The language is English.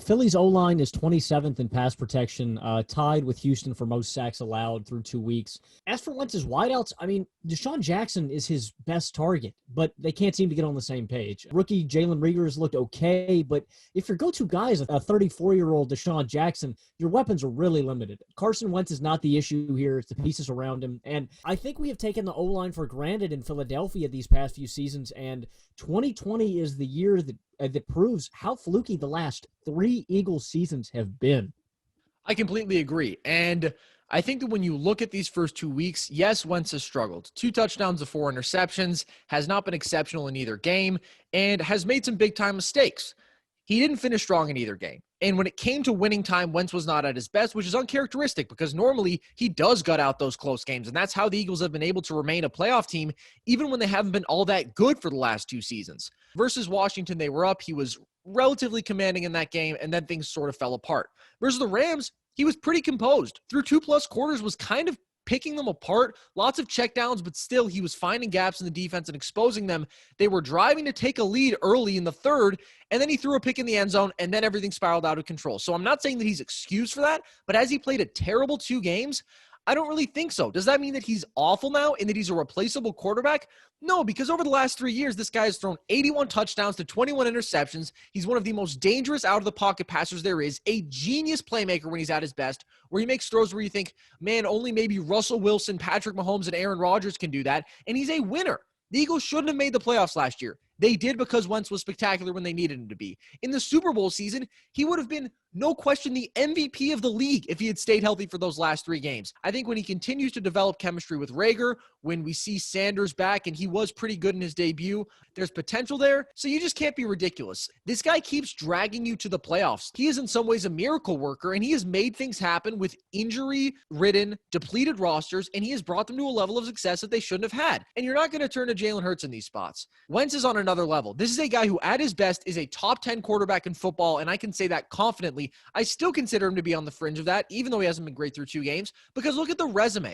Philly's O-line is 27th in pass protection, tied with Houston for most sacks allowed through 2 weeks. As for Wentz's wideouts, I mean, Deshaun Jackson is his best target, but they can't seem to get on the same page. Rookie Jalen Reagor has looked okay, but if your go-to guy is a 34-year-old Deshaun Jackson, your weapons are really limited. Carson Wentz is not the issue here. It's the pieces around him. And I think we have taken the O-line for granted in Philadelphia these past few seasons, and 2020 is the year that proves how fluky the last 3 Eagles seasons have been. I completely agree. And I think that when you look at these first 2 weeks, yes, Wentz has struggled. 2 touchdowns to 4 interceptions, has not been exceptional in either game, and has made some big-time mistakes. He didn't finish strong in either game. And when it came to winning time, Wentz was not at his best, which is uncharacteristic because normally he does gut out those close games. And that's how the Eagles have been able to remain a playoff team, even when they haven't been all that good for the last 2 seasons. Versus Washington, they were up. He was relatively commanding in that game, and then things sort of fell apart. Versus the Rams, he was pretty composed. Through 2+ quarters, was kind of picking them apart, lots of checkdowns, but still he was finding gaps in the defense and exposing them. They were driving to take a lead early in the third, and then he threw a pick in the end zone, and then everything spiraled out of control. So I'm not saying that he's excused for that, but has he played a terrible 2 games? I don't really think so. Does that mean that he's awful now and that he's a replaceable quarterback? No, because over the last 3 years, this guy has thrown 81 touchdowns to 21 interceptions. He's one of the most dangerous out-of-the-pocket passers there is, a genius playmaker when he's at his best, where he makes throws where you think, man, only maybe Russell Wilson, Patrick Mahomes, and Aaron Rodgers can do that, and he's a winner. The Eagles shouldn't have made the playoffs last year. They did because Wentz was spectacular when they needed him to be. In the Super Bowl season, he would have been, no question, the MVP of the league if he had stayed healthy for those last 3 games. I think when he continues to develop chemistry with Reagor, when we see Sanders back, and he was pretty good in his debut, there's potential there, so you just can't be ridiculous. This guy keeps dragging you to the playoffs. He is in some ways a miracle worker, and he has made things happen with injury-ridden, depleted rosters, and he has brought them to a level of success that they shouldn't have had. And you're not going to turn to Jalen Hurts in these spots. Wentz is on another level. This is a guy who, at his best, is a top 10 quarterback in football, and I can say that confidently. I still consider him to be on the fringe of that, even though he hasn't been great through 2 games, because look at the resume.